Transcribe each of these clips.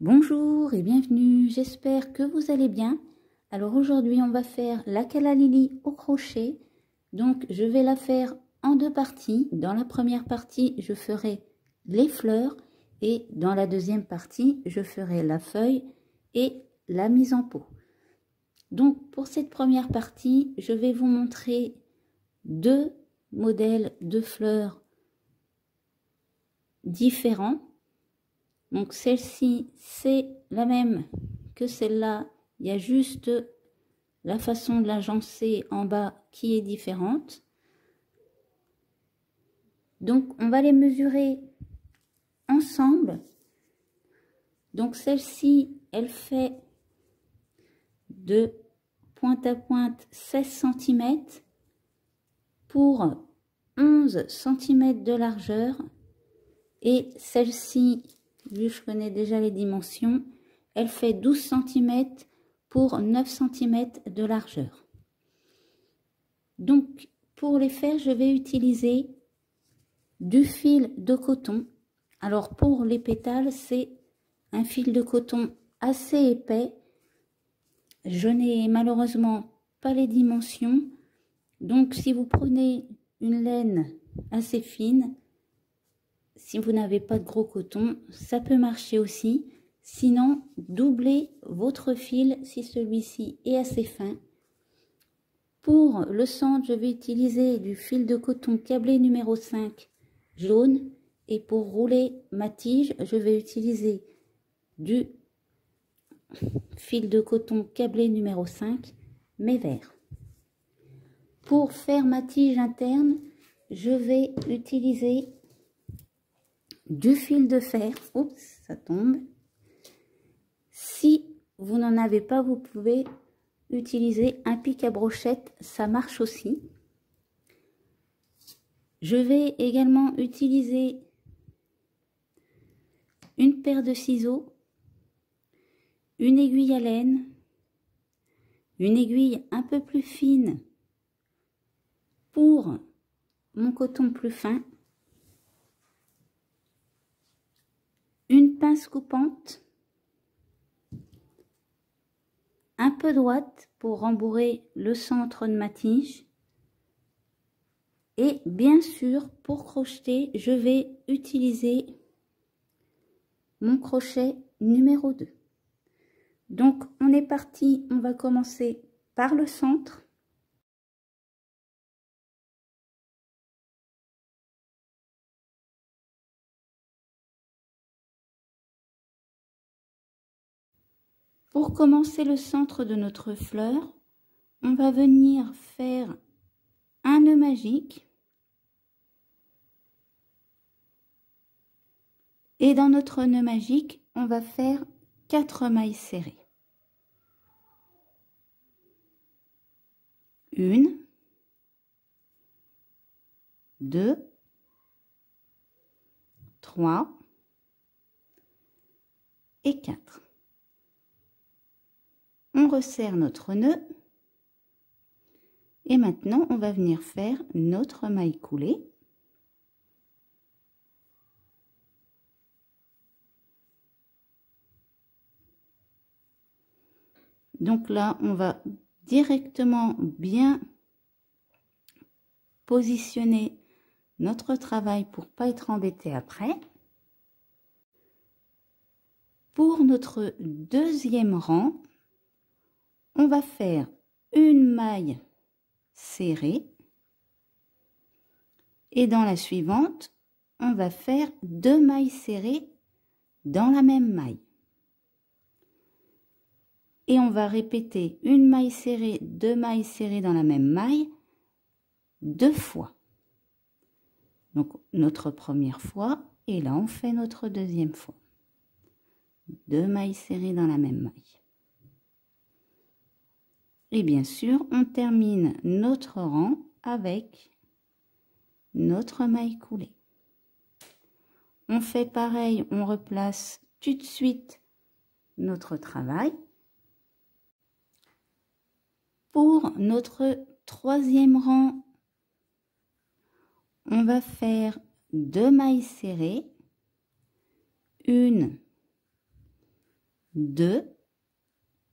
Bonjour et bienvenue, j'espère que vous allez bien. Alors aujourd'hui on va faire la cala lily au crochet. Donc je vais la faire en deux parties. Dans la première partie je ferai les fleurs et dans la deuxième partie je ferai la feuille et la mise en pot. Donc pour cette première partie je vais vous montrer deux modèles de fleurs différents. Donc celle-ci, c'est la même que celle-là. Il y a juste la façon de l'agencer en bas qui est différente. Donc on va les mesurer ensemble. Donc celle-ci, elle fait de pointe à pointe 16 cm pour 11 cm de largeur. Et celle-ci, vu que je connais déjà les dimensions, elle fait 12 cm pour 9 cm de largeur. Donc pour les faire, je vais utiliser du fil de coton. Alors pour les pétales, c'est un fil de coton assez épais. Je n'ai malheureusement pas les dimensions. Donc si vous prenez une laine assez fine, si vous n'avez pas de gros coton, ça peut marcher aussi. Sinon, doublez votre fil si celui-ci est assez fin. Pour le centre, je vais utiliser du fil de coton câblé numéro 5 jaune. Et pour rouler ma tige, je vais utiliser du fil de coton câblé numéro 5 mais vert. Pour faire ma tige interne, je vais utiliser du fil de fer. Oups, ça tombe. Si vous n'en avez pas, vous pouvez utiliser un pic à brochette, ça marche aussi. Je vais également utiliser une paire de ciseaux, une aiguille à laine, une aiguille un peu plus fine pour mon coton plus fin, une pince coupante, un peu droite pour rembourrer le centre de ma tige. Et bien sûr, pour crocheter, je vais utiliser mon crochet numéro 2. Donc, on est parti, on va commencer par le centre. Pour commencer le centre de notre fleur, on va venir faire un nœud magique. Et dans notre nœud magique, on va faire 4 mailles serrées. 1, 2, 3 et 4. On resserre notre nœud. Et maintenant, on va venir faire notre maille coulée. Donc là, on va directement bien positionner notre travail pour pas être embêté après. Pour notre deuxième rang, on va faire une maille serrée et dans la suivante, on va faire 2 mailles serrées dans la même maille. Et on va répéter une maille serrée, 2 mailles serrées dans la même maille 2 fois. Donc notre première fois et là on fait notre deuxième fois. 2 mailles serrées dans la même maille. Et bien sûr, on termine notre rang avec notre maille coulée. On fait pareil, on replace tout de suite notre travail. Pour notre troisième rang, on va faire 2 mailles serrées, 1, 2,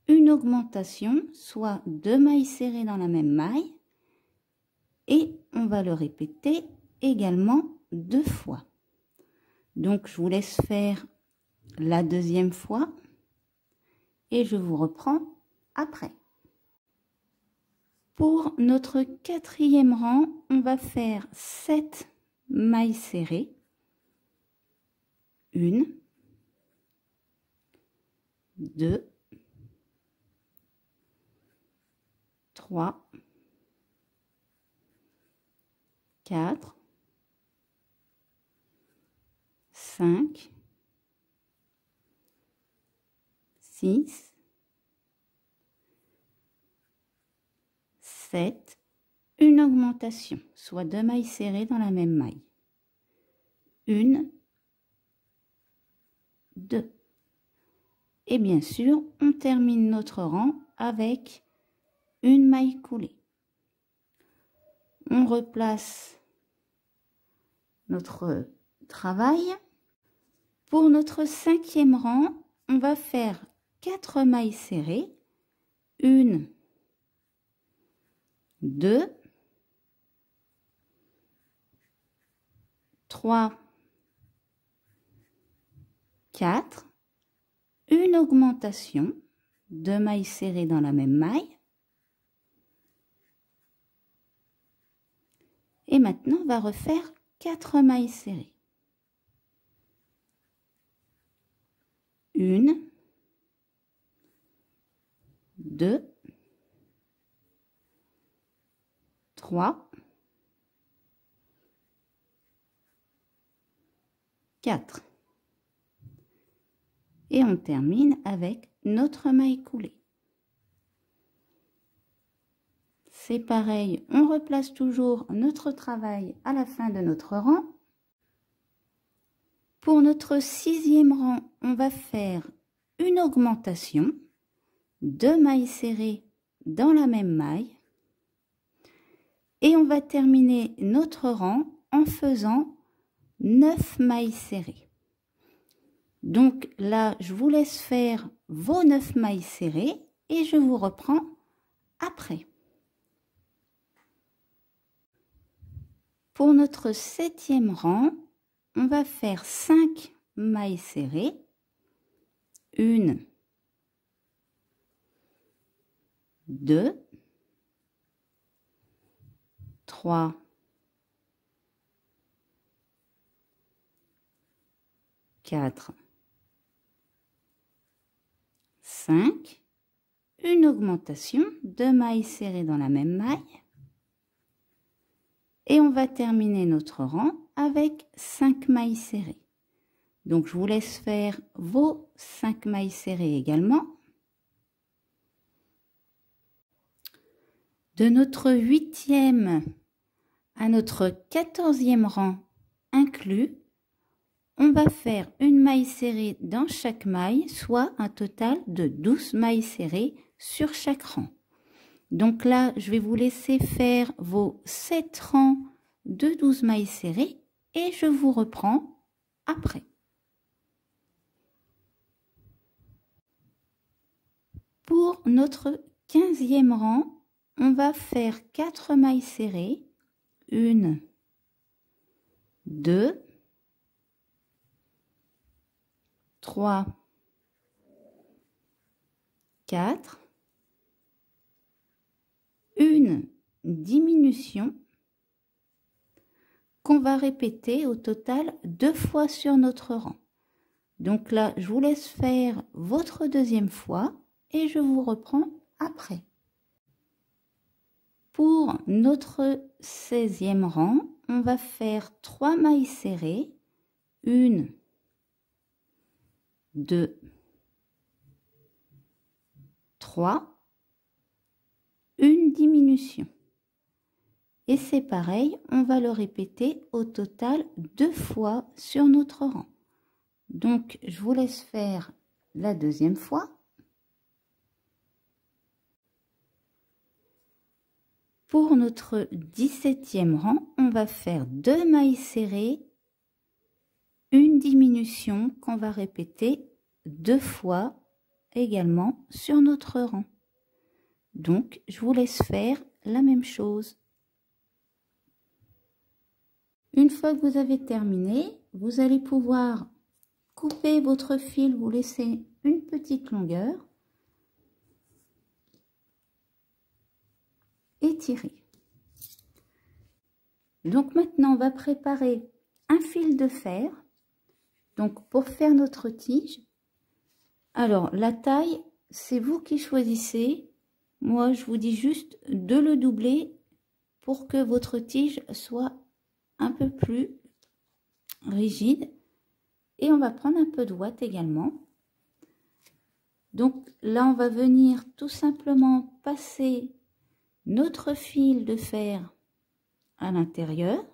une augmentation, soit 2 mailles serrées dans la même maille, et on va le répéter également 2 fois. Donc je vous laisse faire la deuxième fois et je vous reprends après. Pour notre quatrième rang, on va faire 7 mailles serrées, 1, 2, 3, 4, 5, 6, 7, une augmentation, soit 2 mailles serrées dans la même maille. 1, 2. Et bien sûr, on termine notre rang avec une maille coulée. On replace notre travail. Pour notre cinquième rang, on va faire 4 mailles serrées. 1, 2, 3, 4, une augmentation, 2 mailles serrées dans la même maille. Et maintenant, on va refaire 4 mailles serrées. 1, 2, 3, 4. Et on termine avec notre maille coulée. C'est pareil, on replace toujours notre travail à la fin de notre rang. Pour notre sixième rang, on va faire une augmentation, 2 mailles serrées dans la même maille. Et on va terminer notre rang en faisant 9 mailles serrées. Donc là, je vous laisse faire vos 9 mailles serrées et je vous reprends après. Pour notre septième rang, on va faire 5 mailles serrées. 1, 2, 3, 4, 5, une augmentation, 2 mailles serrées dans la même maille. Et on va terminer notre rang avec 5 mailles serrées. Donc je vous laisse faire vos 5 mailles serrées également. De notre 8e à notre 14e rang inclus, on va faire une maille serrée dans chaque maille, soit un total de 12 mailles serrées sur chaque rang. Donc là, je vais vous laisser faire vos 7 rangs de 12 mailles serrées et je vous reprends après. Pour notre 15e rang, on va faire 4 mailles serrées. 1, 2, 3, 4, une diminution qu'on va répéter au total 2 fois sur notre rang. Donc là, je vous laisse faire votre deuxième fois et je vous reprends après. Pour notre 16e rang, on va faire 3 mailles serrées. 1, 2, 3, une diminution. Et c'est pareil, on va le répéter au total 2 fois sur notre rang. Donc, je vous laisse faire la deuxième fois. Pour notre 17e rang, on va faire 2 mailles serrées, une diminution qu'on va répéter 2 fois également sur notre rang. Donc, je vous laisse faire la même chose. Une fois que vous avez terminé, vous allez pouvoir couper votre fil, vous laissez une petite longueur et tirer. Donc maintenant, on va préparer un fil de fer. Donc pour faire notre tige, alors la taille, c'est vous qui choisissez. Moi, je vous dis juste de le doubler pour que votre tige soit un peu plus rigide. Et on va prendre un peu de ouate également. Donc là, on va venir tout simplement passer notre fil de fer à l'intérieur.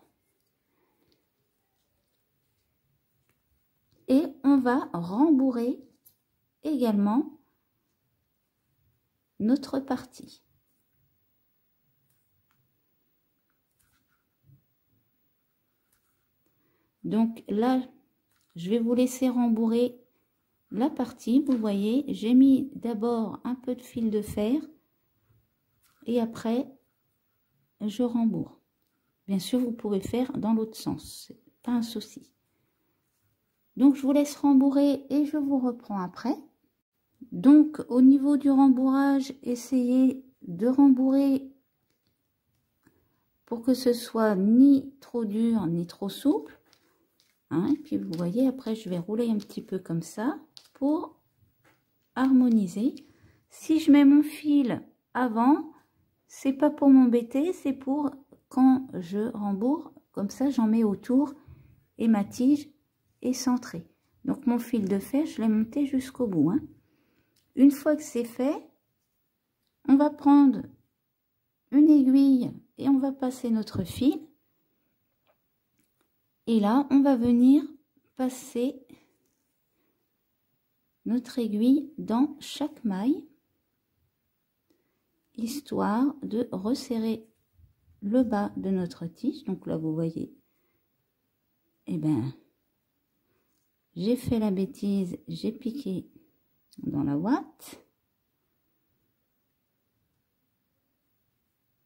Et on va rembourrer également notre partie. Donc là, je vais vous laisser rembourrer la partie. Vous voyez, j'ai mis d'abord un peu de fil de fer et après, je rembourre. Bien sûr, vous pouvez faire dans l'autre sens, c'est pas un souci. Donc, je vous laisse rembourrer et je vous reprends après. Donc, au niveau du rembourrage, essayez de rembourrer pour que ce soit ni trop dur ni trop souple. Hein, et puis, vous voyez, après, je vais rouler un petit peu comme ça pour harmoniser. Si je mets mon fil avant, c'est pas pour m'embêter, c'est pour quand je rembourre, comme ça, j'en mets autour et ma tige est centrée. Donc, mon fil de fer, je l'ai monté jusqu'au bout. Hein. Une fois que c'est fait, on va prendre une aiguille et on va passer notre fil. Et là, on va venir passer notre aiguille dans chaque maille, histoire de resserrer le bas de notre tige. Donc là, vous voyez, eh ben, j'ai fait la bêtise, j'ai piqué dans la ouate.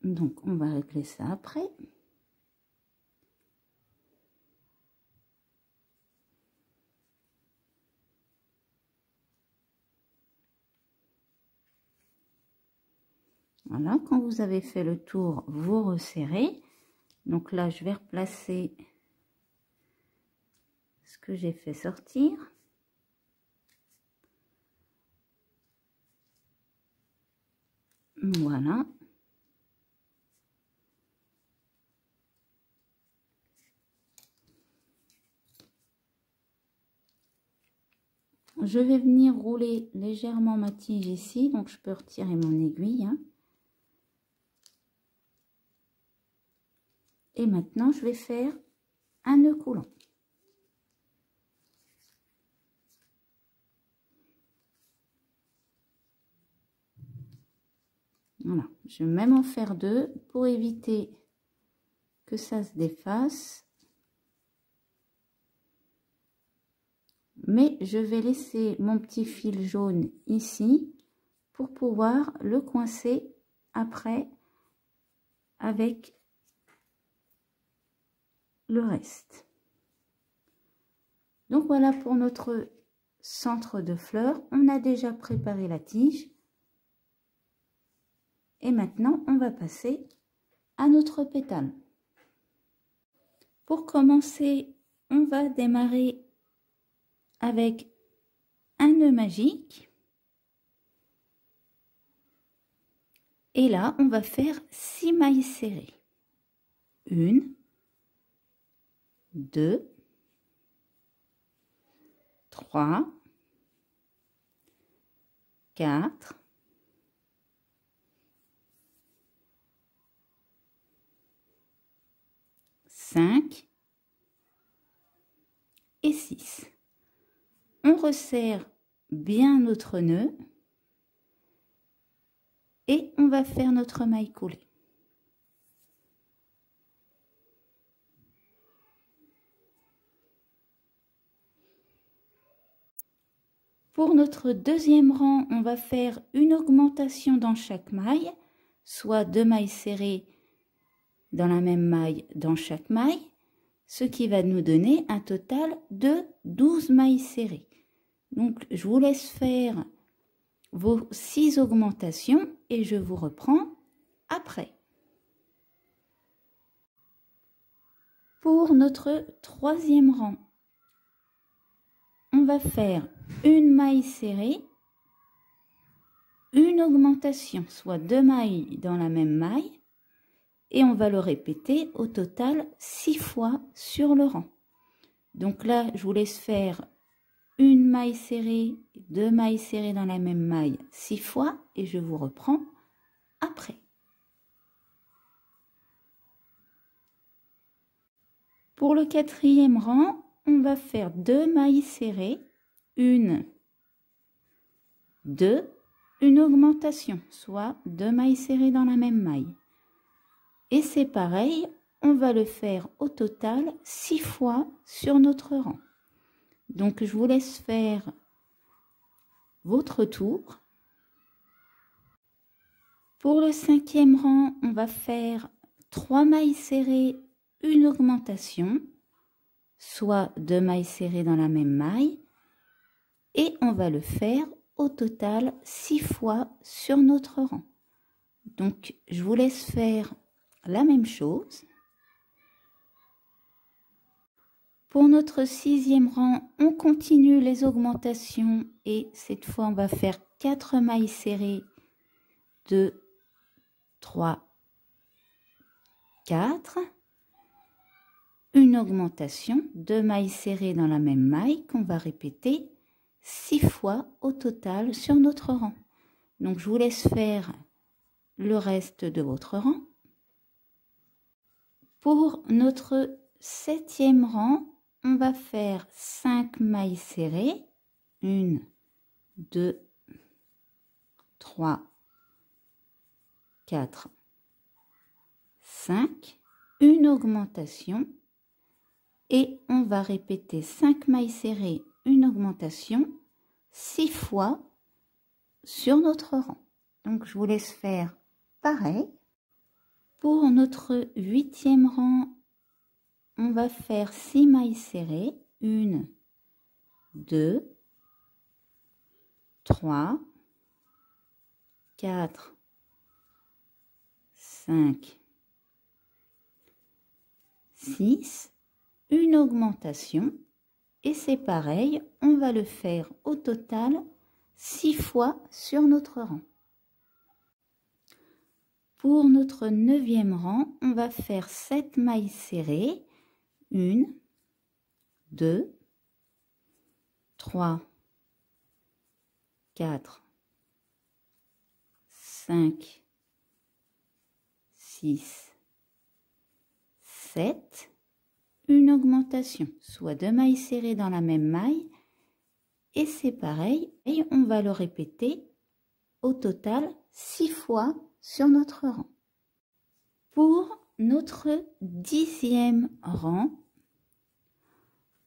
Donc, on va régler ça après. Voilà, quand vous avez fait le tour, vous resserrez. Donc là, je vais replacer ce que j'ai fait sortir. Voilà. Je vais venir rouler légèrement ma tige ici, donc je peux retirer mon aiguille. Hein. Et maintenant, je vais faire un nœud coulant. Voilà, je vais même en faire deux pour éviter que ça se défasse. Mais je vais laisser mon petit fil jaune ici pour pouvoir le coincer après avec le reste. Donc voilà pour notre centre de fleurs. On a déjà préparé la tige. Et maintenant, on va passer à notre pétale. Pour commencer, on va démarrer avec un nœud magique. Et là, on va faire 6 mailles serrées. 1, 2, 3, 4, 5 et 6. On resserre bien notre nœud et on va faire notre maille coulée. Pour notre deuxième rang, on va faire une augmentation dans chaque maille, soit 2 mailles serrées dans la même maille dans chaque maille, ce qui va nous donner un total de 12 mailles serrées. Donc, je vous laisse faire vos 6 augmentations et je vous reprends après. Pour notre troisième rang, on va faire une maille serrée, une augmentation, soit 2 mailles dans la même maille, et on va le répéter au total 6 fois sur le rang. Donc là, je vous laisse faire une maille serrée, 2 mailles serrées dans la même maille 6 fois et je vous reprends après. Pour le quatrième rang, on va faire 2 mailles serrées, une, 2, une augmentation, soit 2 mailles serrées dans la même maille. Et c'est pareil, on va le faire au total 6 fois sur notre rang. Donc, je vous laisse faire votre tour. Pour le cinquième rang, on va faire 3 mailles serrées, une augmentation, soit 2 mailles serrées dans la même maille. Et on va le faire au total 6 fois sur notre rang. Donc, je vous laisse faire la même chose. Pour notre sixième rang, on continue les augmentations et cette fois on va faire 4 mailles serrées, 2, 3, 4, une augmentation, 2 mailles serrées dans la même maille qu'on va répéter 6 fois au total sur notre rang. Donc je vous laisse faire le reste de votre rang. Pour notre septième rang, on va faire 5 mailles serrées, 1, 2, 3, 4, 5, une augmentation et on va répéter 5 mailles serrées, une augmentation 6 fois sur notre rang. Donc je vous laisse faire pareil. Pour notre huitième rang, on va faire 6 mailles serrées, 1, 2, 3, 4, 5, 6, une augmentation et c'est pareil, on va le faire au total 6 fois sur notre rang. Pour notre neuvième rang, on va faire 7 mailles serrées, 1, 2, 3, 4, 5, 6, 7, une augmentation, soit 2 mailles serrées dans la même maille, et c'est pareil, et on va le répéter au total 6 fois sur notre rang. Pour notre 10e rang,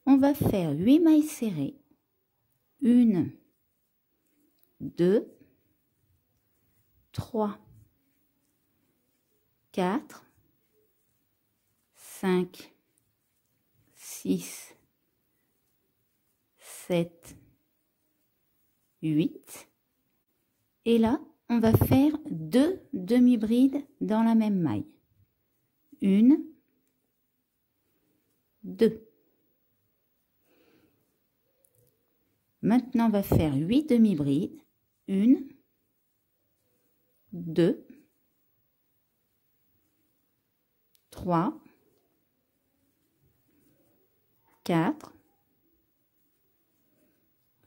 on va faire 8 mailles serrées, 1, 2, 3, 4, 5, 6, 7, 8. Et là, on va faire 2 demi-brides dans la même maille. 1, 2. Maintenant, on va faire 8 demi-brides. 1, 2, 3, 4,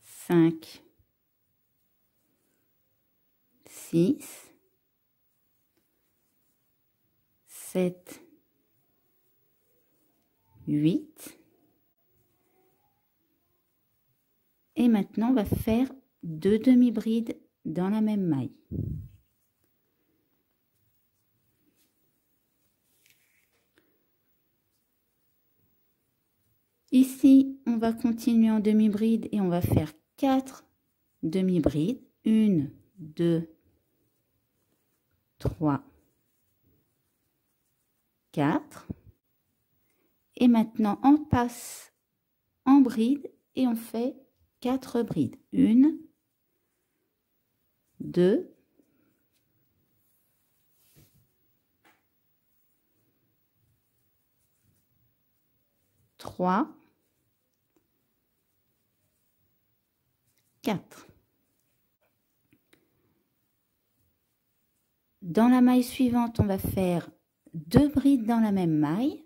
5, 6, 7, 8. Et maintenant, on va faire 2 demi-brides dans la même maille. Ici, on va continuer en demi-bride et on va faire 4 demi-bride, 1, 2, 3, 4. Et maintenant, on passe en bride et on fait 4 brides. 1, 2, 3, 4. Dans la maille suivante, on va faire 2 brides dans la même maille.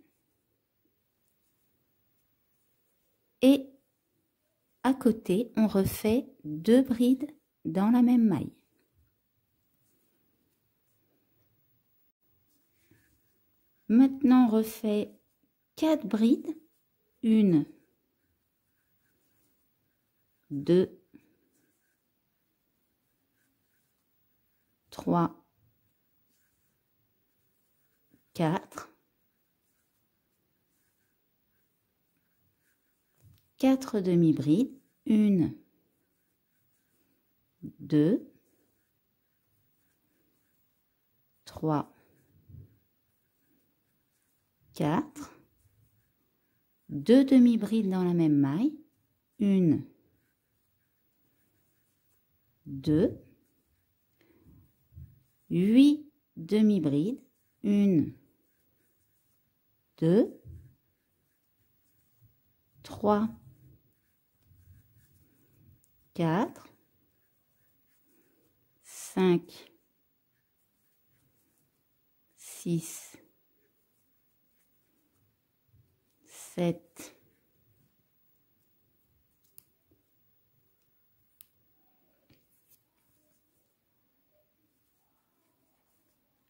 Et à côté, on refait 2 brides dans la même maille. Maintenant, on refait 4 brides. 1, 2, 3, 4. 4 demi-brides. 1, 2, 3, 4. 2 demi-brides dans la même maille. 1, 2, 8 demi-brides. 1, 2, 3, 4, 5, 6, 7,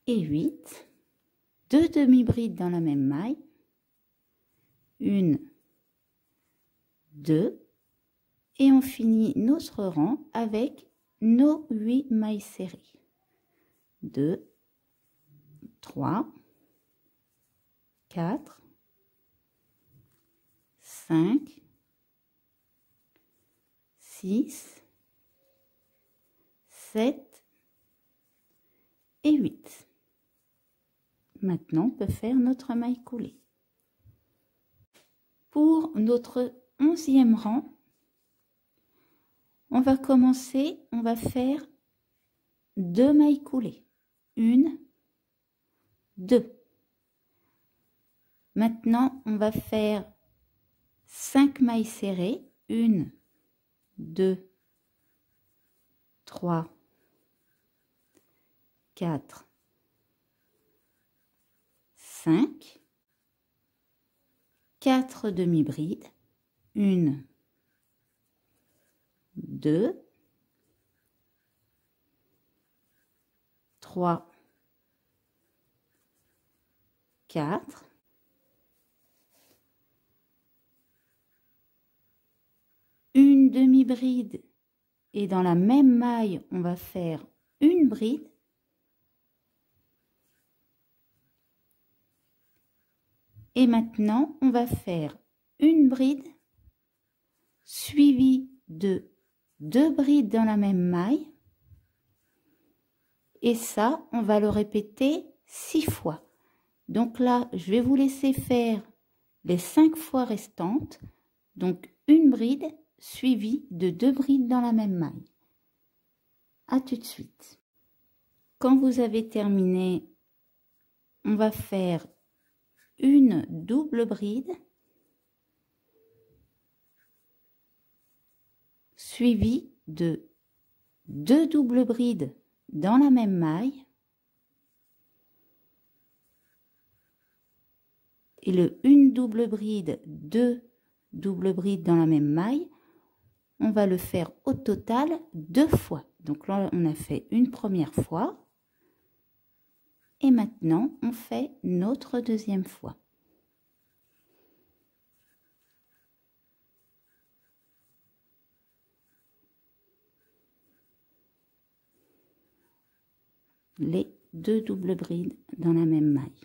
8. 2 demi-brides dans la même maille. 1, 2. Et on finit notre rang avec nos 8 mailles serrées. 2, 3, 4, 5, 6, 7 et 8. Maintenant, on peut faire notre maille coulée. Pour notre 11e rang, on va commencer, on va faire 2 mailles coulées. 1, 2. Maintenant, on va faire 5 mailles serrées. 1, 2, 3, 4, 5, 4 demi-brides. 1, 2, 3, 4, 1 demi-bride et dans la même maille, on va faire une bride. Et maintenant, on va faire une bride suivie de 2 brides dans la même maille. Et ça, on va le répéter 6 fois. Donc là, je vais vous laisser faire les 5 fois restantes. Donc une bride suivie de 2 brides dans la même maille. À tout de suite. Quand vous avez terminé, on va faire une double bride suivie de 2 doubles brides dans la même maille et le une double bride, 2 doubles brides dans la même maille, on va le faire au total 2 fois. Donc là, on a fait une première fois et maintenant on fait notre deuxième fois. Les 2 doubles brides dans la même maille.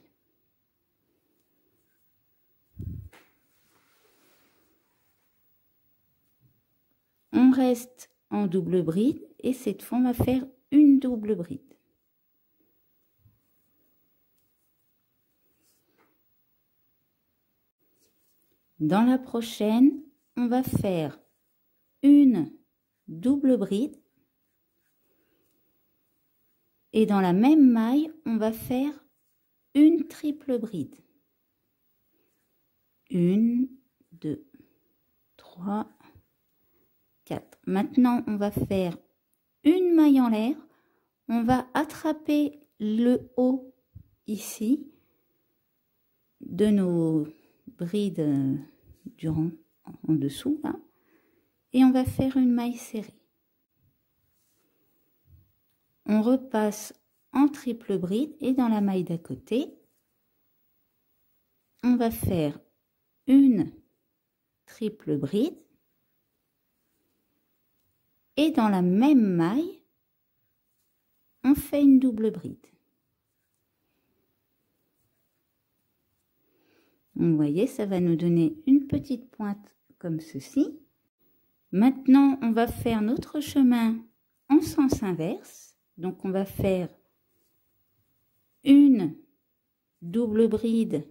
On reste en double bride et cette fois on va faire une double bride. Dans la prochaine, on va faire une double bride et dans la même maille, on va faire une triple bride. 1, 2, 3, 4. Maintenant, on va faire une maille en l'air. On va attraper le haut ici de nos brides du rang en dessous là, et on va faire une maille serrée. On repasse en triple bride et dans la maille d'à côté, on va faire une triple bride et dans la même maille, on fait une double bride. Vous voyez, ça va nous donner une petite pointe comme ceci. Maintenant, on va faire notre chemin en sens inverse. Donc, on va faire une double bride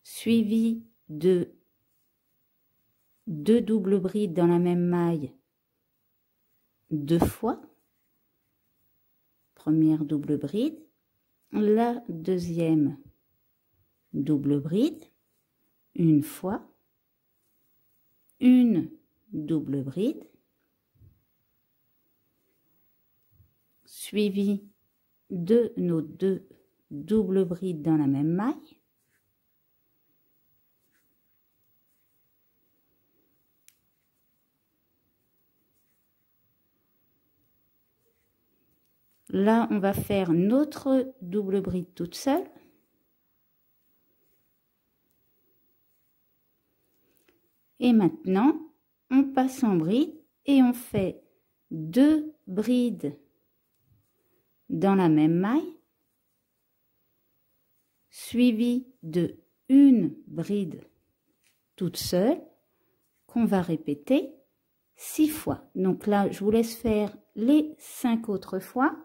suivie de deux doubles brides dans la même maille 2 fois. Première double bride. La deuxième double bride, une fois, une double bride, suivie de nos deux doubles brides dans la même maille, là, on va faire notre double bride toute seule. Et maintenant, on passe en bride et on fait 2 brides dans la même maille, suivie de une bride toute seule qu'on va répéter 6 fois. Donc là, je vous laisse faire les 5 autres fois.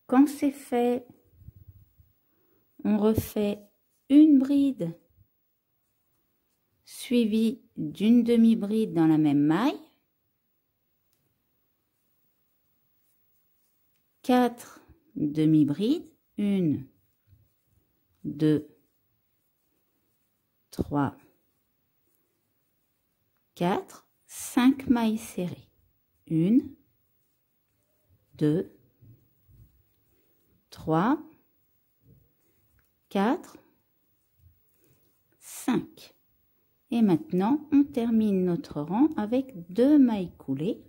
Quand c'est fait, on refait une bride suivie d'une demi-bride dans la même maille, 4 demi-brides, 1, 2, 3, 4, 5 mailles serrées, 1, 2, 3, 4, 5. Et maintenant, on termine notre rang avec 2 mailles coulées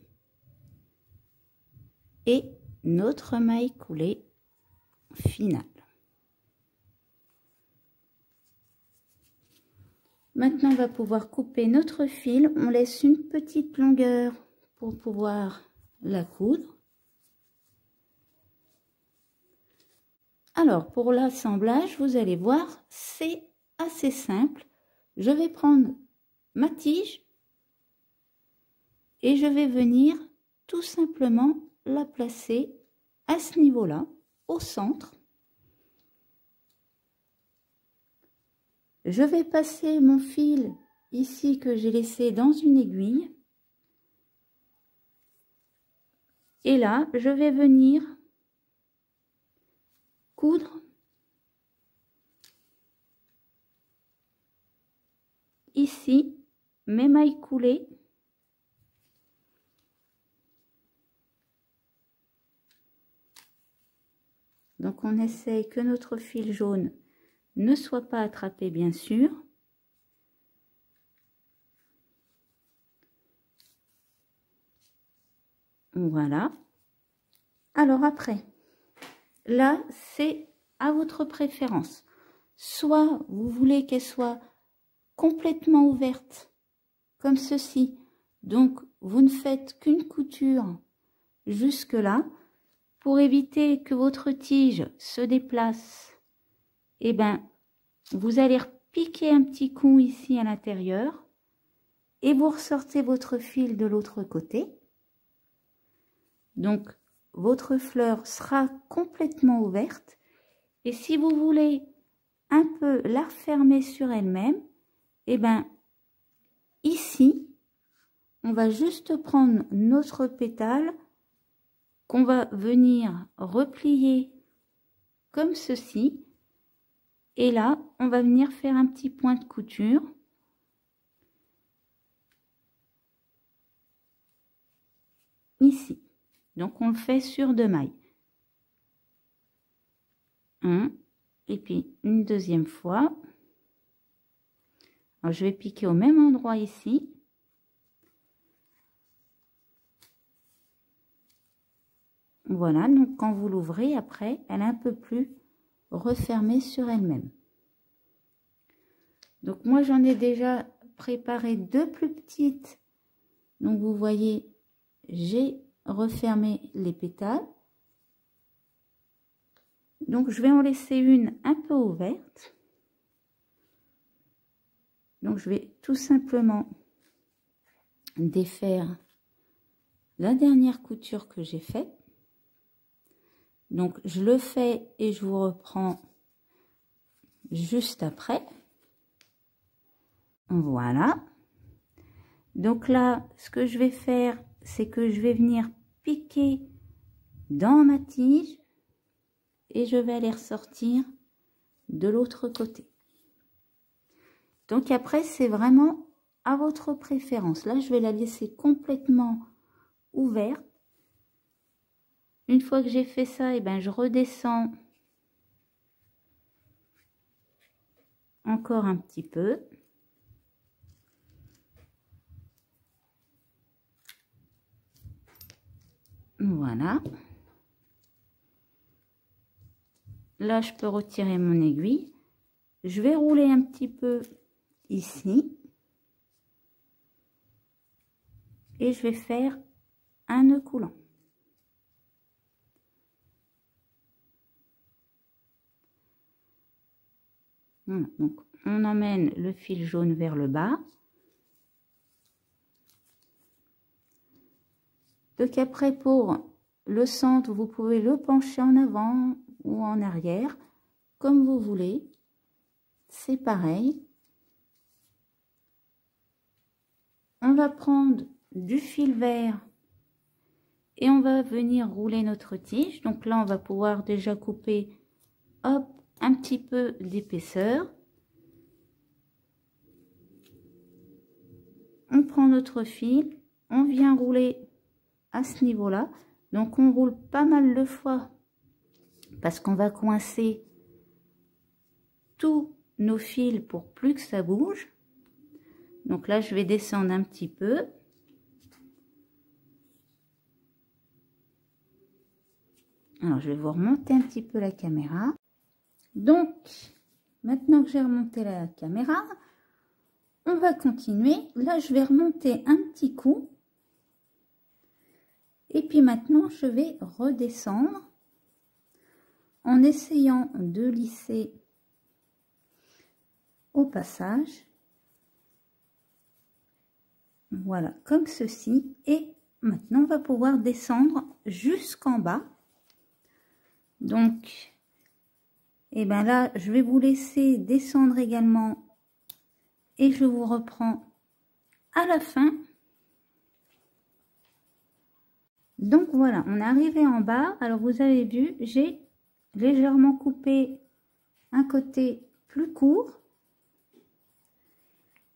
et notre maille coulée finale. Maintenant, on va pouvoir couper notre fil. On laisse une petite longueur pour pouvoir la coudre. Alors, pour l'assemblage, vous allez voir, c'est assez simple. Je vais prendre ma tige et je vais venir tout simplement la placer à ce niveau-là, au centre. Je vais passer mon fil ici que j'ai laissé dans une aiguille. Et là, je vais venir coudre ici mes mailles coulées. Donc on essaye que notre fil jaune ne soit pas attrapé, bien sûr. Voilà. Alors après, là c'est à votre préférence. Soit vous voulez qu'elle soit complètement ouverte comme ceci, donc vous ne faites qu'une couture jusque là pour éviter que votre tige se déplace. Et ben vous allez repiquer un petit coup ici à l'intérieur et vous ressortez votre fil de l'autre côté. Donc, votre fleur sera complètement ouverte. Et si vous voulez un peu la refermer sur elle-même, et bien, ici, on va juste prendre notre pétale qu'on va venir replier comme ceci. Et là, on va venir faire un petit point de couture. Ici. Donc, on le fait sur 2 mailles. Un, et puis une deuxième fois. Alors, je vais piquer au même endroit ici. Voilà, donc quand vous l'ouvrez, après, elle est un peu plus refermée sur elle-même. Donc, moi, j'en ai déjà préparé 2 plus petites. Donc, vous voyez, j'ai refermé les pétales. Donc, je vais en laisser une un peu ouverte. Donc, je vais tout simplement défaire la dernière couture que j'ai faite. Donc, je le fais et je vous reprends juste après. Voilà. Donc là, ce que je vais faire, c'est que je vais venir piquer dans ma tige et je vais aller ressortir de l'autre côté. Donc après, c'est vraiment à votre préférence. Là, je vais la laisser complètement ouverte. Une fois que j'ai fait ça, et ben, je redescends encore un petit peu. Voilà. Là, je peux retirer mon aiguille. Je vais rouler un petit peu ici. Et je vais faire un nœud coulant. Voilà, donc on emmène le fil jaune vers le bas. Donc après, pour le centre, vous pouvez le pencher en avant ou en arrière, comme vous voulez. C'est pareil. On va prendre du fil vert et on va venir rouler notre tige. Donc là, on va pouvoir déjà couper, hop, un petit peu d'épaisseur. On prend notre fil, on vient rouler à ce niveau-là. Donc on roule pas mal de fois parce qu'on va coincer tous nos fils pour plus que ça bouge. Donc là, je vais descendre un petit peu. Alors, je vais vous remonter un petit peu la caméra. Donc, maintenant que j'ai remonté la caméra, on va continuer. Là, je vais remonter un petit coup. Et puis maintenant, je vais redescendre en essayant de lisser au passage. Voilà, comme ceci. Et maintenant, on va pouvoir descendre jusqu'en bas. Donc, et ben là, je vais vous laisser descendre également et je vous reprends à la fin. Donc voilà, on est arrivé en bas. Alors vous avez vu, j'ai légèrement coupé un côté plus court.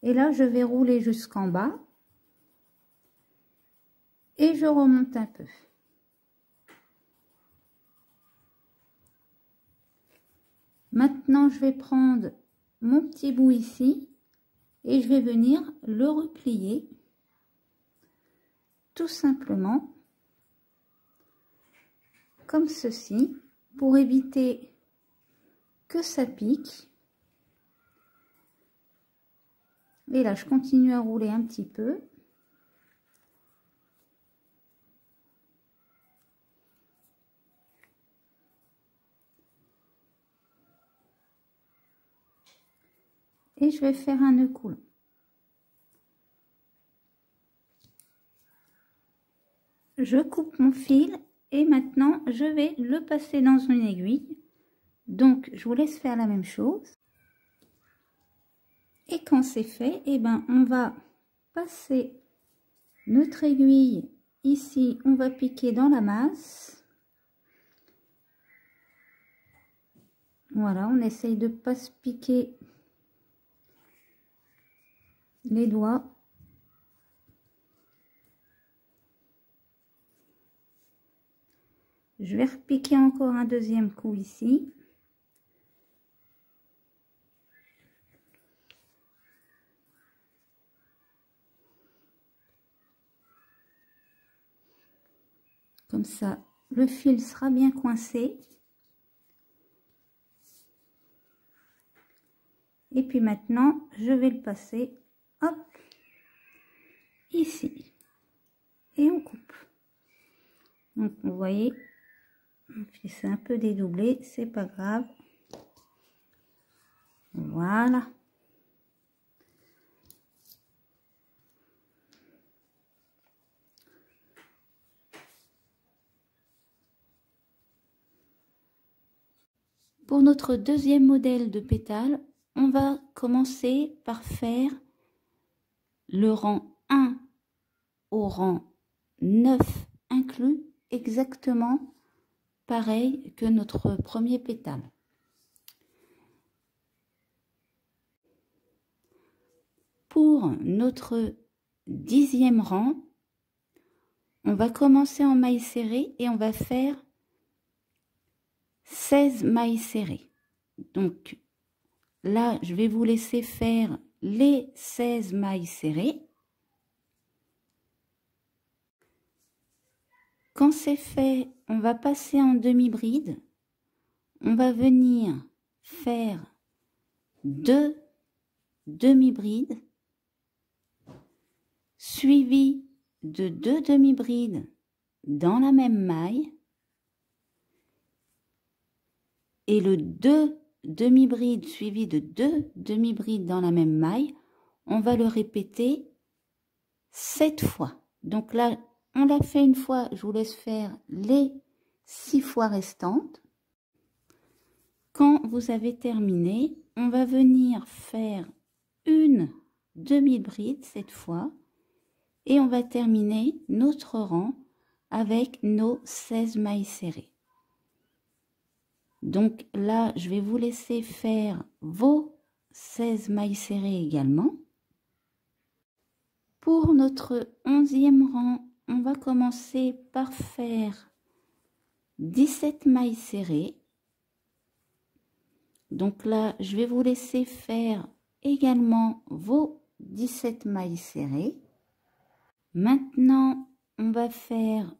Et là, je vais rouler jusqu'en bas. Et je remonte un peu. Maintenant, je vais prendre mon petit bout ici et je vais venir le replier tout simplement comme ceci pour éviter que ça pique. Et là, je continue à rouler un petit peu. Et je vais faire un nœud coulant. je coupe mon fil et maintenant je vais le passer dans une aiguille. Donc je vous laisse faire la même chose. Et quand c'est fait, eh ben, on va passer notre aiguille ici, on va piquer dans la masse. Voilà, on essaye de ne pas se piquer les doigts. Je vais repiquer encore un deuxième coup ici. Comme ça, le fil sera bien coincé. Et puis maintenant, je vais le passer, hop, ici. Et on coupe. Donc, vous voyez, c'est un peu dédoublé, c'est pas grave. Voilà. Pour notre deuxième modèle de pétale, on va commencer par faire le rang 1 au rang 9 inclus, exactement pareil que notre premier pétale. Pour notre 10e rang, on va commencer en mailles serrées et on va faire 16 mailles serrées. Donc là, je vais vous laisser faire les 16 mailles serrées. Quand c'est fait, on va passer en demi-bride. On va venir faire 2 demi-brides suivis de 2 demi-brides dans la même maille. Et le 2 demi-brides suivi de 2 demi-brides dans la même maille, on va le répéter 7 fois. Donc là, on l'a fait une fois, je vous laisse faire les 6 fois restantes. Quand vous avez terminé, on va venir faire une demi-bride cette fois et on va terminer notre rang avec nos 16 mailles serrées. Donc là, je vais vous laisser faire vos 16 mailles serrées également. Pour notre 11e rang, on va commencer par faire 17 mailles serrées. Donc là, je vais vous laisser faire également vos 17 mailles serrées. Maintenant, on va faire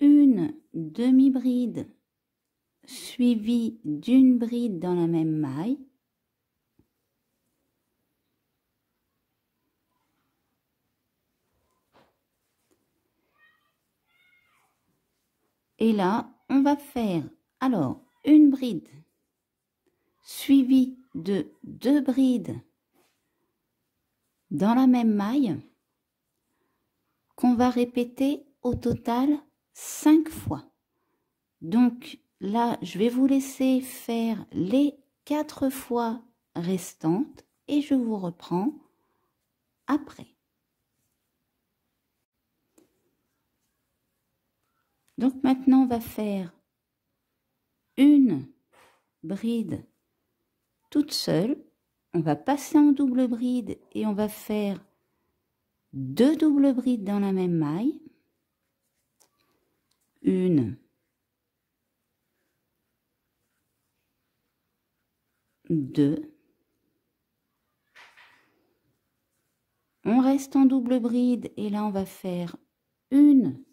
une demi-bride suivie d'une bride dans la même maille. Et là, on va faire alors une bride suivie de 2 brides dans la même maille qu'on va répéter au total 5 fois. Donc là, je vais vous laisser faire les 4 fois restantes et je vous reprends après. Donc maintenant, on va faire une bride toute seule. On va passer en double bride et on va faire 2 doubles brides dans la même maille. Une, 2. On reste en double bride et là on va faire une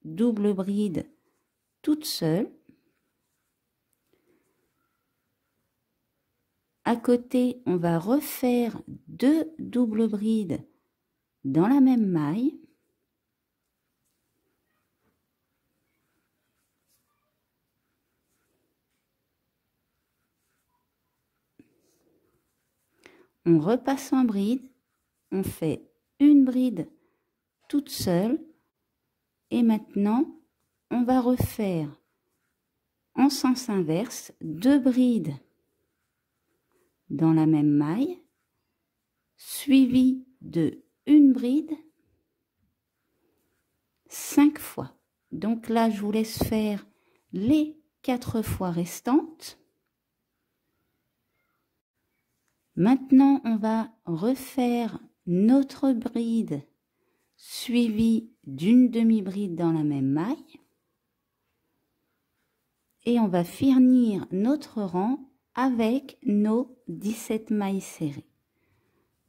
double bride toute seule. À côté, on va refaire 2 doubles brides dans la même maille. On repasse en bride, on fait une bride toute seule, Et maintenant, on va refaire en sens inverse 2 brides dans la même maille, suivi de une bride 5 fois. Donc là, je vous laisse faire les 4 fois restantes. Maintenant, on va refaire notre bride suivie d'une demi-bride dans la même maille. Et on va finir notre rang avec nos 17 mailles serrées.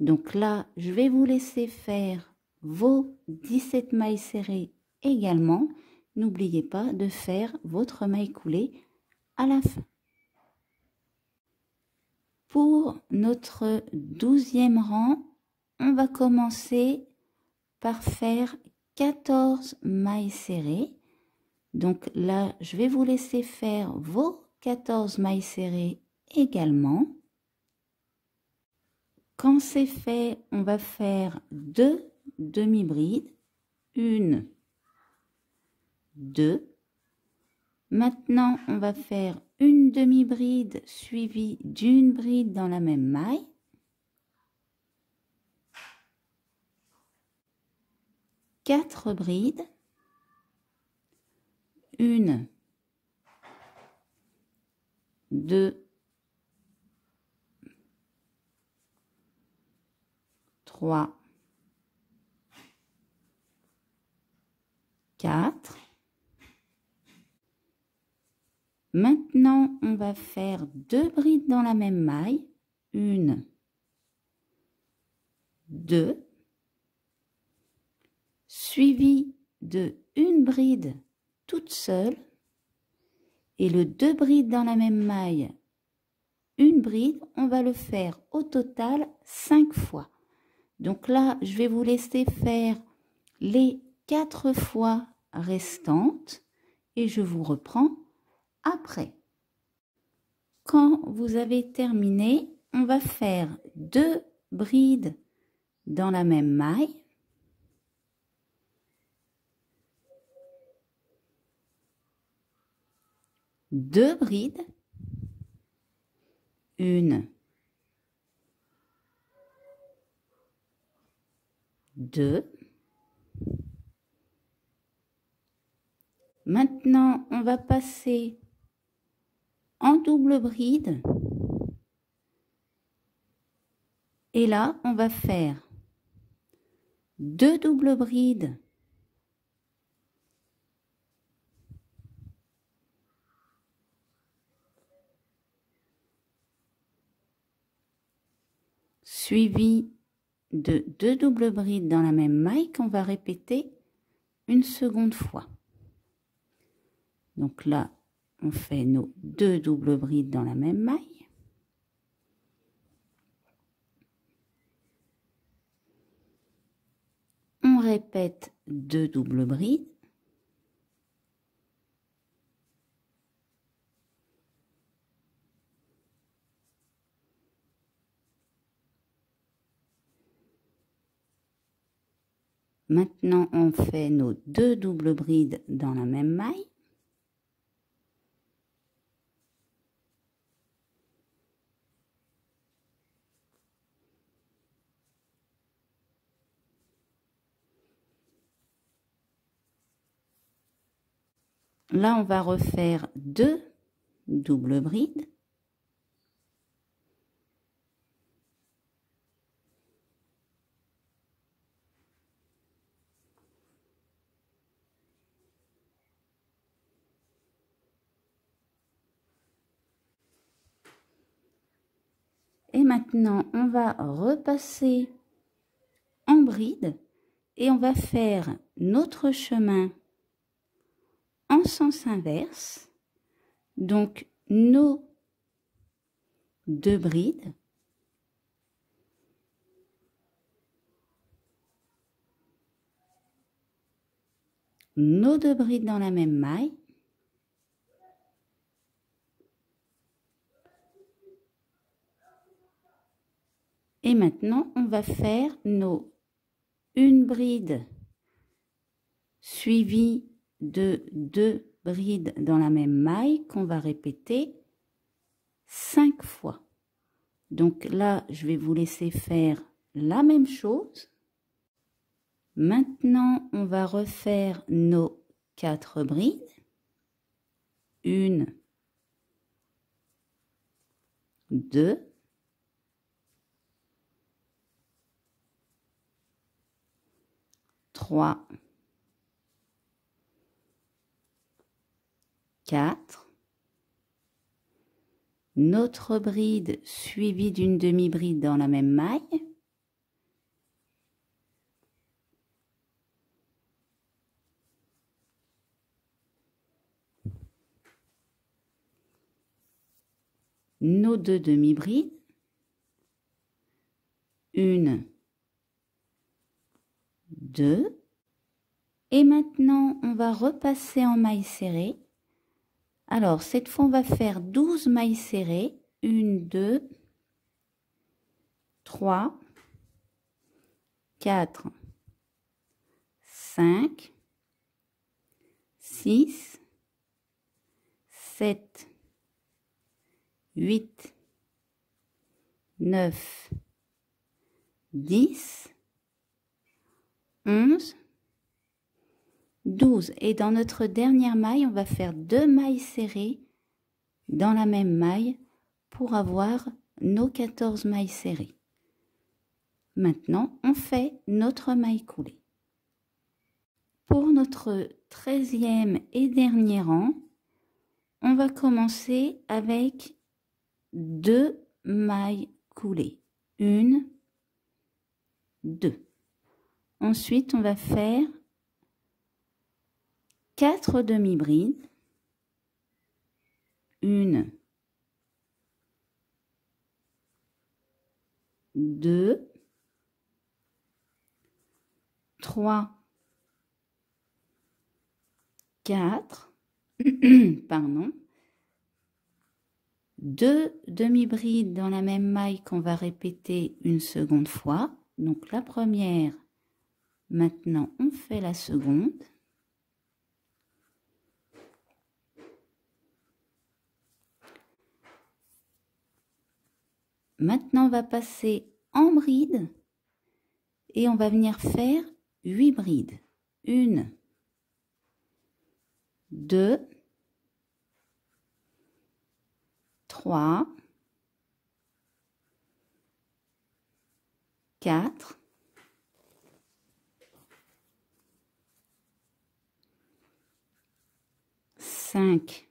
Donc là, je vais vous laisser faire vos 17 mailles serrées également. N'oubliez pas de faire votre maille coulée à la fin. Pour notre 12e rang, on va commencer par faire 14 mailles serrées. Donc là, je vais vous laisser faire vos 14 mailles serrées également. Quand c'est fait, on va faire 2 demi-brides. 1, 2. Maintenant, on va faire une demi-bride suivie d'une bride dans la même maille. 4 brides. 1, 2, 3, 4. Maintenant, on va faire 2 brides dans la même maille. 1, 2, suivi de une bride toute seule et le 2 brides dans la même maille, une bride, on va le faire au total 5 fois. Donc là, je vais vous laisser faire les 4 fois restantes et je vous reprends après. Quand vous avez terminé, on va faire 2 brides dans la même maille. Deux brides, 1, 2. Maintenant, on va passer en double bride. Et là, on va faire 2 doubles brides. Suivi de 2 doubles brides dans la même maille qu'on va répéter une seconde fois. Donc là, on fait nos 2 doubles brides dans la même maille. On répète 2 doubles brides. Maintenant, on fait nos 2 doubles brides dans la même maille. Là, on va refaire 2 doubles brides. Et maintenant, on va repasser en bride et on va faire notre chemin en sens inverse. Donc, nos 2 brides. Nos 2 brides dans la même maille. Et maintenant, on va faire nos une bride suivi de 2 brides dans la même maille qu'on va répéter 5 fois. Donc là, je vais vous laisser faire la même chose. Maintenant, on va refaire nos 4 brides. 1, 2, 3, 4. Notre bride suivie d'une demi-bride dans la même maille. Nos 2 demi-brides. 1, 2. Et maintenant, on va repasser en maille serrée. Alors, cette fois, on va faire 12 mailles serrées. 1, 2, 3, 4, 5, 6, 7, 8, 9, 10, 11, 12. Et dans notre dernière maille, on va faire 2 mailles serrées dans la même maille pour avoir nos 14 mailles serrées. Maintenant, on fait notre maille coulée. Pour notre 13e et dernier rang, on va commencer avec 2 mailles coulées. 1, 2. Ensuite, on va faire 4 demi-brides. 1, 2, 3, 4, pardon, 2 demi-brides dans la même maille qu'on va répéter une seconde fois. Donc la première, maintenant on fait la seconde. Maintenant, on va passer en bride et on va venir faire 8 brides. 1, 2, 3, 4, 5,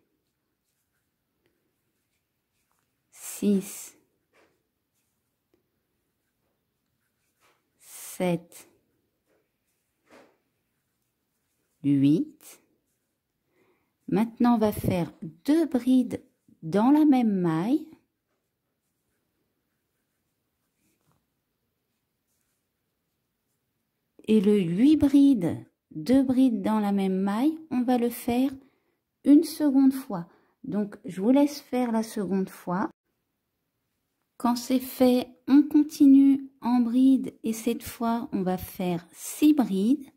6, 7, 8. Maintenant, on va faire 2 brides dans la même maille. Et le 8 brides, 2 brides dans la même maille, on va le faire une seconde fois. Donc, je vous laisse faire la seconde fois. Quand c'est fait, on continue en bride et cette fois, on va faire 6 brides.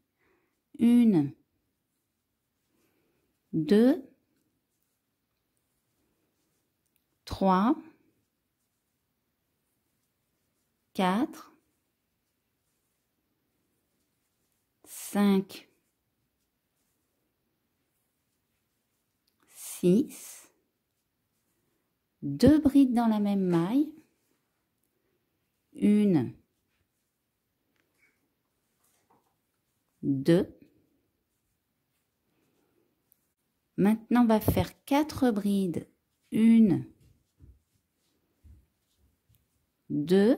1, 2, 3, 4, 5, 6, 2 brides dans la même maille. 1, 2. Maintenant, on va faire 4 brides. 1, 2,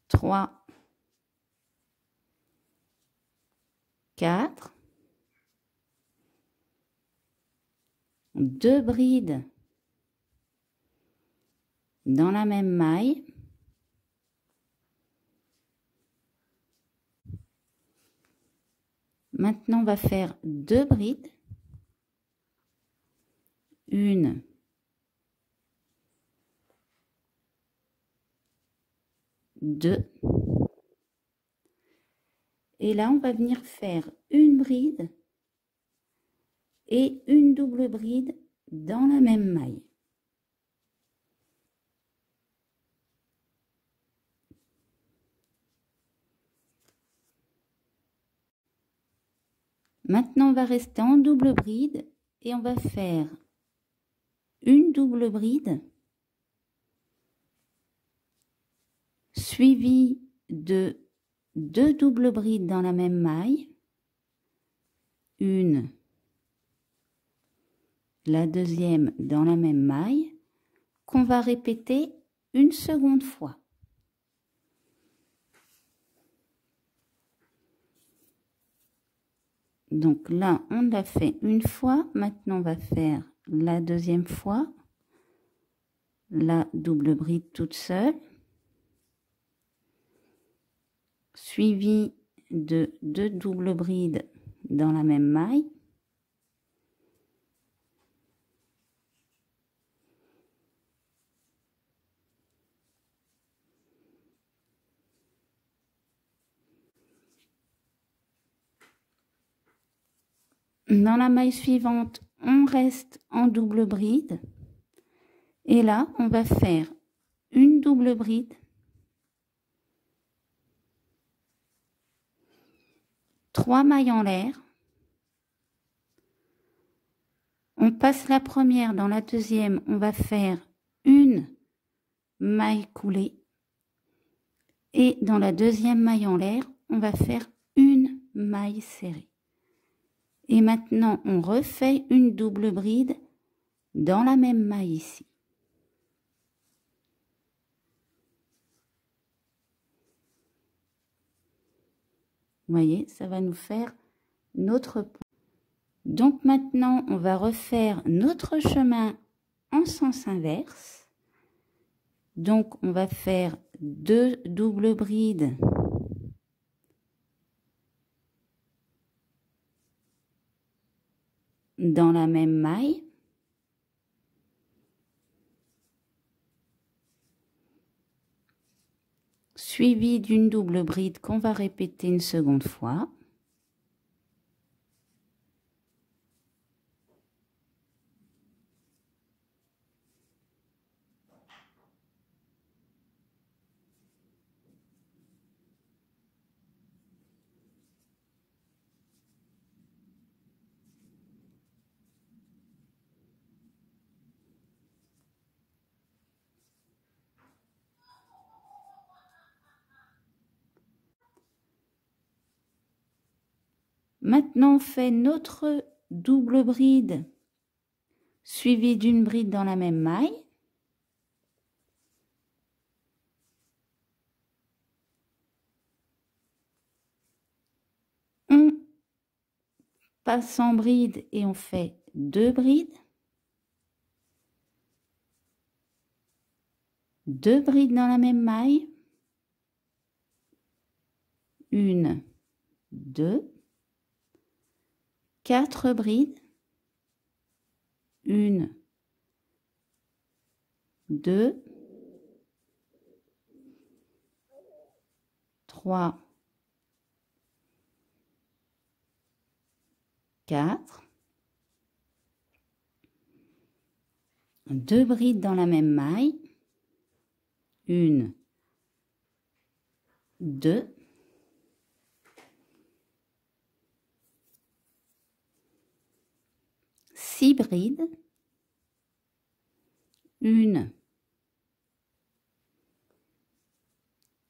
3, 4, 2 brides dans la même maille. Maintenant, on va faire 2 brides. 1, 2. Et là, on va venir faire une bride et une double bride dans la même maille. Maintenant, on va rester en double bride et on va faire une double bride suivie de 2 doubles brides dans la même maille, une, la deuxième dans la même maille, qu'on va répéter une seconde fois. Donc là, on l'a fait une fois. Maintenant, on va faire la deuxième fois, la double bride toute seule, suivie de 2 doubles brides dans la même maille. Dans la maille suivante, on reste en double bride. Et là, on va faire une double bride, 3 mailles en l'air. On passe la première, dans la deuxième, on va faire une maille coulée. Et dans la deuxième maille en l'air, on va faire une maille serrée. Et maintenant, on refait une double bride dans la même maille ici. Vous voyez, ça va nous faire notre point. Donc maintenant, on va refaire notre chemin en sens inverse. Donc, on va faire 2 doubles brides dans la même maille. Suivi d'une double bride qu'on va répéter une seconde fois. Maintenant, on fait notre double bride suivie d'une bride dans la même maille. On passe en bride et on fait 2 brides. 2 brides dans la même maille. 1, 2. 4 brides, 1, 2, 3, 4, 2 brides dans la même maille, 1, 2, 6 brides, 1,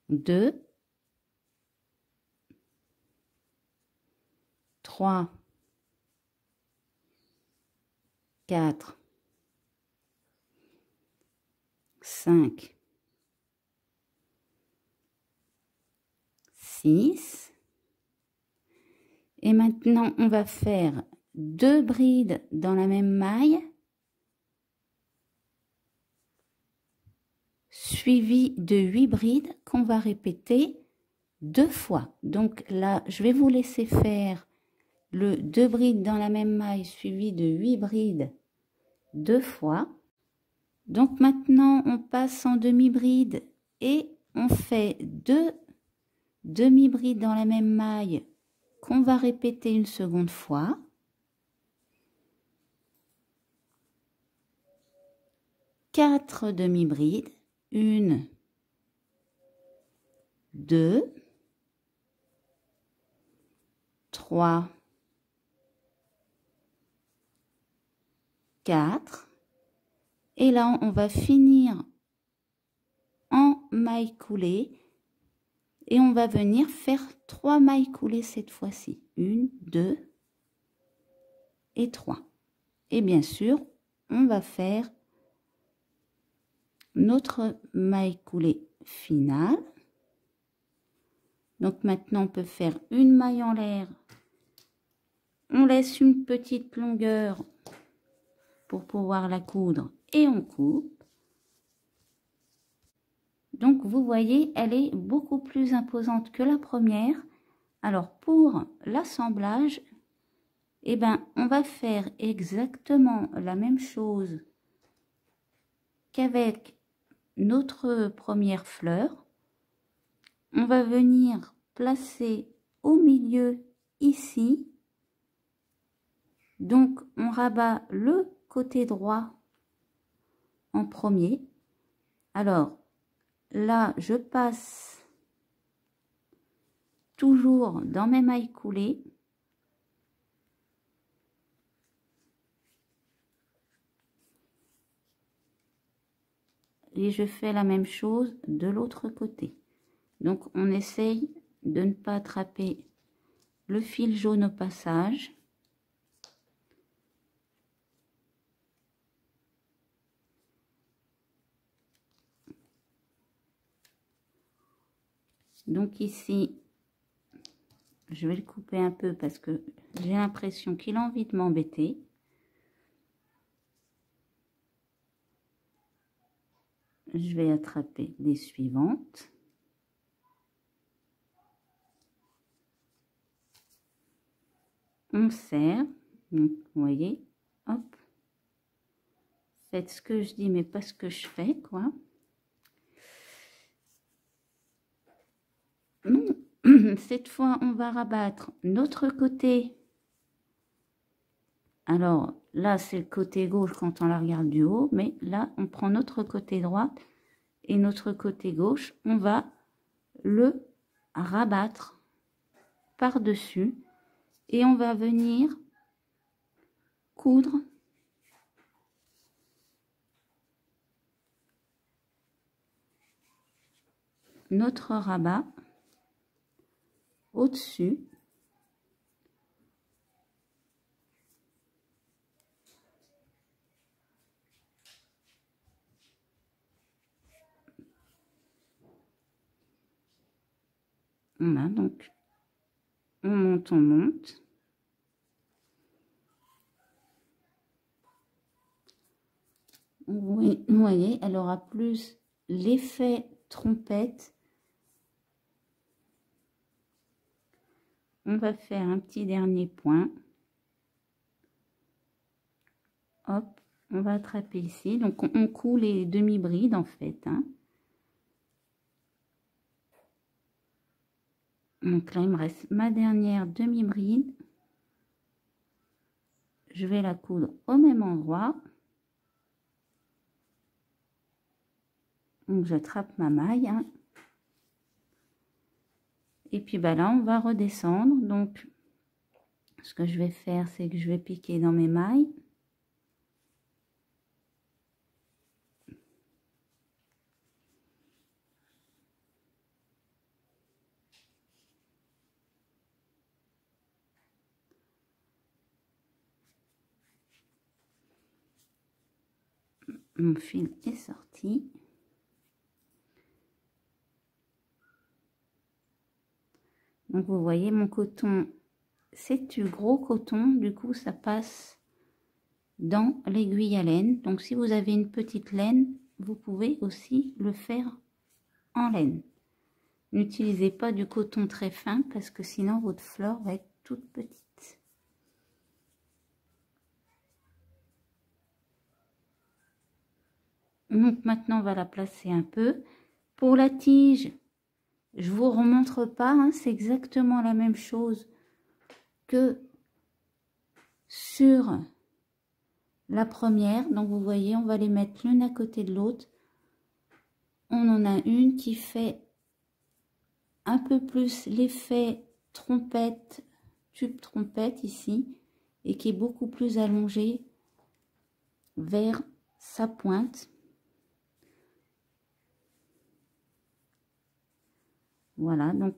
2, 3, 4, 5, 6. Et maintenant, on va faire 2 brides dans la même maille, suivi de 8 brides qu'on va répéter 2 fois. Donc là, je vais vous laisser faire le 2 brides dans la même maille suivi de 8 brides 2 fois. Donc maintenant, on passe en demi-bride et on fait 2 demi-brides dans la même maille qu'on va répéter une seconde fois. Quatre demi-brides, 1, 2, 3, 4. Et là, on va finir en maille coulée et on va venir faire 3 mailles coulées cette fois-ci. 1, 2 et 3. Et bien sûr, on va faire notre maille coulée finale. Donc maintenant, on peut faire une maille en l'air. On laisse une petite longueur pour pouvoir la coudre et on coupe. Donc vous voyez, elle est beaucoup plus imposante que la première. Alors pour l'assemblage, eh ben, on va faire exactement la même chose qu'avec notre première fleur. On va venir placer au milieu ici. Donc on rabat le côté droit en premier. Alors là, je passe toujours dans mes mailles coulées. Et je fais la même chose de l'autre côté. Donc on essaye de ne pas attraper le fil jaune au passage. Donc ici, je vais le couper un peu parce que j'ai l'impression qu'il a envie de m'embêter. Je vais attraper les suivantes. On serre, donc vous voyez, hop. Faites ce que je dis mais pas ce que je fais, quoi. Non. Cette fois, on va rabattre notre côté. Alors là, c'est le côté gauche quand on la regarde du haut, mais là, on prend notre côté droit et notre côté gauche, on va le rabattre par-dessus et on va venir coudre notre rabat au-dessus. Voilà, donc on monte, on monte. Oui, vous voyez, elle aura plus l'effet trompette. On va faire un petit dernier point. Hop, on va attraper ici. Donc on coud les demi-brides en fait, hein. Donc là, il me reste ma dernière demi-bride. Je vais la coudre au même endroit. Donc j'attrape ma maille, hein. Et puis bah là, on va redescendre. Donc ce que je vais faire, c'est que je vais piquer dans mes mailles. Mon fil est sorti. Donc vous voyez, mon coton, c'est du gros coton, du coup ça passe dans l'aiguille à laine. Donc si vous avez une petite laine, vous pouvez aussi le faire en laine. N'utilisez pas du coton très fin parce que sinon votre fleur va être toute petite. Donc maintenant on va la placer un peu Pour la tige, je vous remontre pas, hein, c'est exactement la même chose que sur la première. Donc vous voyez, on va les mettre l'une à côté de l'autre. On en a une qui fait un peu plus l'effet trompette, tube trompette ici, et qui est beaucoup plus allongée vers sa pointe. Voilà, donc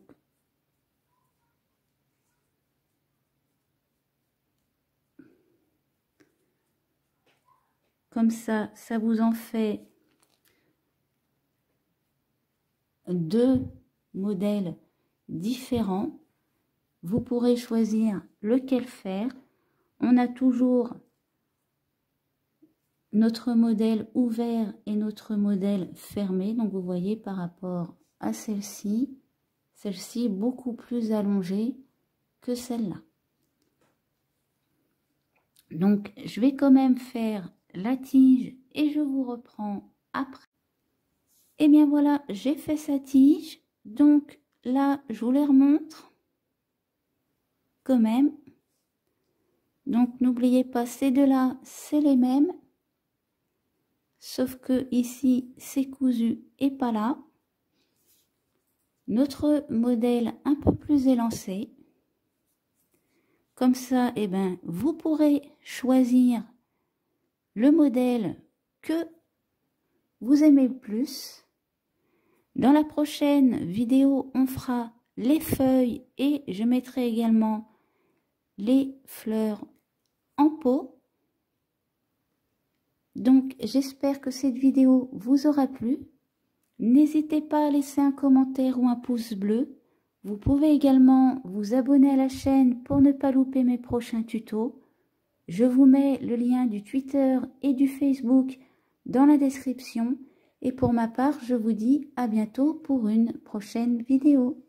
comme ça vous en fait deux modèles différents. Vous pourrez choisir lequel faire. On a toujours notre modèle ouvert et notre modèle fermé. Donc vous voyez par rapport à celle-ci est beaucoup plus allongée que celle-là. Donc je vais quand même faire la tige et je vous reprends après. Et bien voilà, j'ai fait sa tige. Donc là, je vous les remontre quand même. Donc n'oubliez pas, ces deux-là, c'est les mêmes. Sauf que ici, c'est cousu et pas là. Notre modèle un peu plus élancé. Comme ça, eh ben, vous pourrez choisir le modèle que vous aimez le plus. Dans la prochaine vidéo, on fera les feuilles et je mettrai également les fleurs en pot. Donc, j'espère que cette vidéo vous aura plu. N'hésitez pas à laisser un commentaire ou un pouce bleu. Vous pouvez également vous abonner à la chaîne pour ne pas louper mes prochains tutos. Je vous mets le lien du Twitter et du Facebook dans la description. Et pour ma part, je vous dis à bientôt pour une prochaine vidéo.